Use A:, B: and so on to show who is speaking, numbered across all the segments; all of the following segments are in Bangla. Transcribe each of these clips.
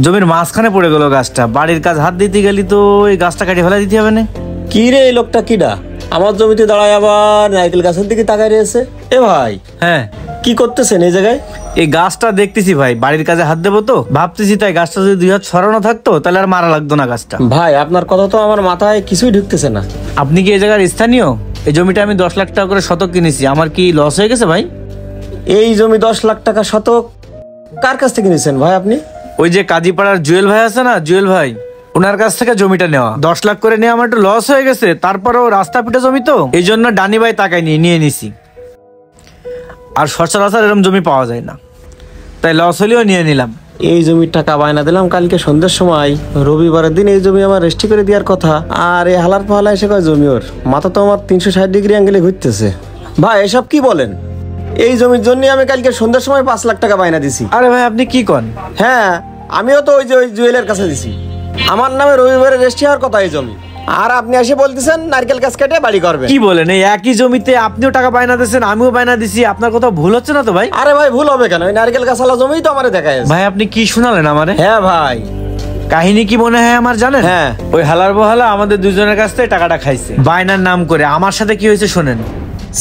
A: জমির মাঝখানে পড়ে গেল গাছটা, বাড়ির কাজ হাত দিতে গেলি তো এই গাছটা কাটিয়ে ফেলা দিতে হবে না?
B: কি রে এই লোকটা কিডা? আমার জমিতে দাঁড়ায় আবার নারকেল গাছের দিকে তাকায় রয়েছে। এ ভাই,
A: হ্যাঁ
B: কি করতেছেন এই জায়গায়?
A: এই গাছটা দেখতেছি ভাই, বাড়ির কাজে হাত দেবো তো ভাবতেছি, তাই গাছটা যদি 2 হাত সরানো থাকতো তাহলে আর মারা লাগতো না গাছটা।
B: ভাই আপনার কথা তো আমার মাথায় কিছুই ঢুকতেছে না।
A: আপনি কি এই জায়গার স্থানীয়? এই জমিটা আমি 10 লাখ টাকা করে শতক কিনেছি, আমার কি লস হয়ে গেছে ভাই?
B: এই জমি 10 লাখ টাকা শতক কার কাছ থেকে নিয়েছেন ভাই আপনি?
A: ওই যে কাজীপাড়ার জুয়েল ভাই আছে না, জুয়েল ভাই, ওনার কাছ থেকে জমিটা নেওয়া। 10 লাখ করে নিয়ে আমার একটু লস হয়ে গেছে, তারপরেও রাস্তা পিঠে জমি তো, এই জন্য ডানি ভাই তাকাই নিয়ে নিছি। আর সচরাচর এরকম জমি পাওয়া যায় না, তাই লস হলেও নিয়ে নিলাম।
B: এই জমির টাকা বায়না দিলাম কালকে সন্ধ্যের সময়, রবিবারের দিন এই জমি আমার রেজিস্ট্রি করে দেওয়ার কথা, আর এই হালার পাহালা এসে কয় জমি ওর। মাথা তো আমার 360 ডিগ্রি অ্যাঙ্গেলে ঘুরতেছে। ভাই এসব কি বলেন? এই জমির জন্য আমি কালকে সন্ধ্যার সময় 5 লাখ টাকা বায়না দিছি।
A: আরে ভাই আপনি কি কন?
B: হ্যাঁ, আমিও তো ওই যে ওই জুয়েলের কাছে দিছি। আমার নামে রবিবারে রেজিস্ট্রি হওয়ার কথা এই জমি, আর আপনি এসে বলতেছেন নারকেল গাছ কেটে বাড়ি করবেন।
A: কি বলেন? এই একই জমিতে আপনিও টাকা বায়না দিচ্ছেন, আমিও বায়না দিছি, আপনার কথা ভুল হচ্ছে না তো ভাই?
B: আরে ভাই ভুল হবে কেন? ওই নারকেল গাছওয়ালা জমিই তো আমারে দেখায়।
A: ভাই আপনি কি শোনালেন আমারে?
B: হ্যাঁ ভাই,
A: কাহিনী কি মনে হয় আমার জানেন?
B: হ্যাঁ,
A: ওই হালার বহালা আমাদের দুজনের কাছ থেকে টাকাটা খাইছে বায়নার নাম করে। আমার সাথে কি হয়েছে শোনেন।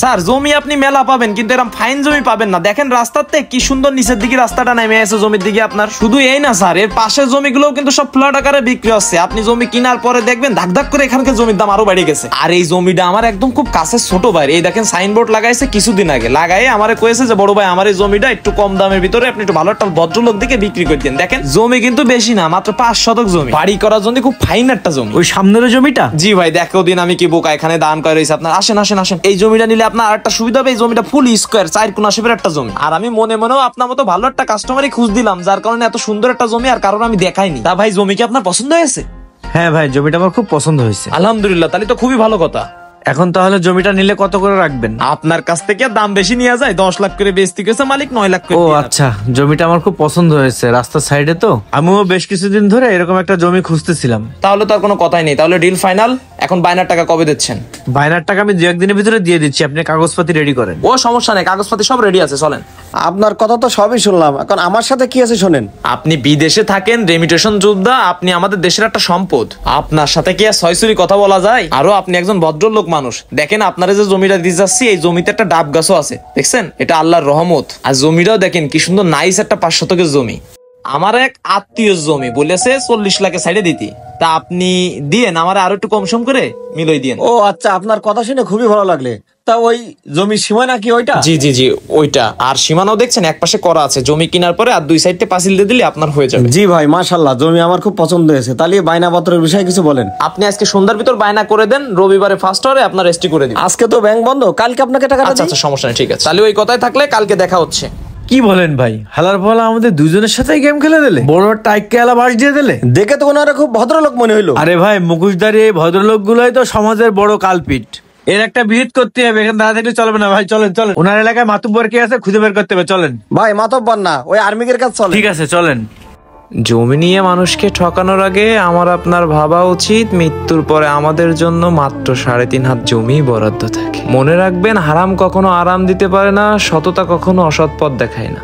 C: স্যার জমি আপনি মেলা পাবেন, কিন্তু এরকম ফাইন জমি পাবেন না। দেখেন রাস্তাতে কি সুন্দর নিচের দিকে রাস্তাটা নেমে আছে জমির দিকে আপনার। শুধু এই না স্যার, এর পাশের জমিগুলোও কিন্তু সব প্লট আকারে বিক্রি হচ্ছে। আপনি জমি কেনার পরে দেখবেন ধাক ধাক করে এখানকার জমির দাম আরো বেড়ে গেছে। আর এই জমিটা আমার একদম খুব কাছের ছোট ভাই, এই দেখেন সাইনবোর্ড লাগাইছে কিছুদিন আগে, লাগাই আমারে কয়েছে যে বড় ভাই আমার এই জমিটা একটু কম দামের ভিতরে আপনি একটু ভালো একটা ভদ্রলোক দিকে বিক্রি করে দেন। দেখেন জমি কিন্তু বেশি না, মাত্র 5 শতক জমি, বাড়ি করার জন্য খুব ফাইন একটা জমি।
A: ওই সামনের জমিটা?
C: জি ভাই, দেখো দিন আমি কি বোকা, এখানে দান করে রয়েছে আপনার। আসেন আসেন আসেন, এই জমিটা নিলে আপনার আরেকটা সুবিধা হবে, এই জমিটা ফুল স্কয়ার 4 কোণা শেপের একটা জমি। আর আমি মনে মনেও আপনার মতো ভালো একটা কাস্টমারই খুঁজ দিলাম, যার কারণে এত সুন্দর একটা জমি আর কারণ আমি দেখাইনি। তা ভাই জমি কি আপনার পছন্দ হয়েছে?
A: হ্যাঁ ভাই, জমিটা আমার খুব পছন্দ হয়েছে।
C: আলহামদুলিল্লাহ, তাহলে তো খুবই ভালো কথা।
A: এখন তাহলে জমিটা নিলে কত করে রাখবেন?
C: আপনার কাছ থেকে দাম বেশি নিয়ে যায়, 10 লাখ করে বেচতে গেছে মালিক, 9 লাখ করে।
A: ও আচ্ছা, জমিটা আমার খুব পছন্দ হয়েছে, রাস্তার সাইডে তো। আমিও বেশ কিছুদিন ধরে এরকম একটা জমি খুঁজতেছিলাম।
C: তাহলে তো আর কোনো কথাই নেই, তাহলে ডিল ফাইনাল। এখন বায়নার টাকা কবে দিচ্ছেন?
A: বায়নার টাকা আমি 2-1 দিনের ভিতরে দিয়ে দিচ্ছি, আপনি কাগজপাতি রেডি করেন।
C: ও সমস্যা নেই, কাগজপাতি সব রেডি আছে, চলেন।
B: আপনার কথা তো সবই শুনলাম, এখন আমার সাথে কি আছে শোনেন।
C: আপনি বিদেশে থাকেন, রেমিটেশন যোদ্ধা, আপনি আমাদের দেশের একটা সম্পদ। আপনার সাথে কি আর ছয়ছুরি কথা বলা যায়? আরো আপনি একজন ভদ্রলোক মানুষ। দেখেন আপনারা যে জমিটা দিয়ে যাচ্ছি, এই জমিতে একটা ডাব গাছও আছে, দেখছেন? এটা আল্লাহর রহমত। আর জমিটাও দেখেন কি সুন্দর নাইস একটা 5 শতকের জমি। আমার এক আত্মীয় জমি বলেছে 40 লাখে সাইডে দিতে, তা আপনি দিয়েন, আমার আরো একটু কম সম করে মিলই দিয়েন।
B: ও আচ্ছা, আপনার কথা শুনে খুবই ভালো লাগলে। তা ওই জমির সীমানা কি ওইটা?
C: জি জি জি, ওইটা। আর সীমানাও দেখছেন এক পাশে করা আছে, জমি কেনার পরে আর 2 সাইডে পাঁচিল দিয়ে দিলে আপনার হয়ে যাবে।
B: জি ভাই, মাশাআল্লাহ, জমি আমার খুব পছন্দ হয়েছে। তাহলে বায়না পত্রের বিষয়ে কিছু বলেন।
C: আপনি আজকে সন্ধ্যার ভিতর বায়না করে দেন, রবিবারে ফার্স্ট আওয়ারে আপনার রেজিস্ট্রি করে দিন।
B: আজকে তো ব্যাংক বন্ধ, কালকে আপনাকে টাকাটা
C: আচ্ছা
B: দিই।
C: আচ্ছা, সমস্যা নেই, ঠিক আছে। তাহলে ওই কথাই থাকলে কালকে দেখা হচ্ছে।
A: কি বলেন ভাই, হালার বহালা আমাদের দুজনের সাথে গেম খেলে দিলে, বড় টাইকে আলা বাস দিয়ে দিলে।
B: দেখে তো ওনারা খুব ভদ্রলোক মনে হইলো।
A: আরে ভাই, মুখোশধারী এই ভদ্রলোক গুলোই তো সমাজের বড় কালপিট। এর একটা বিহিত করতে হবে, এখানে দাঁড়া থাকলে চলবে না ভাই। চলেন চলেন, ওনার এলাকায় মাতুব্বর কে আছে খুঁজে বের করতে হবে, চলেন।
B: ভাই মাতব্বর না, ওই আর্মিকের কাছে চলেন।
A: ঠিক আছে চলেন।
C: জমি নিয়ে মানুষকে ঠকানোর আগে আমার আপনার ভাবা উচিত, মৃত্যুর পরে আমাদের জন্য মাত্র 3.5 হাত জমি বরাদ্দ থাকে। মনে রাখবেন, হারাম কখনো আরাম দিতে পারে না, সততা কখনো অসৎ পথ দেখায় না।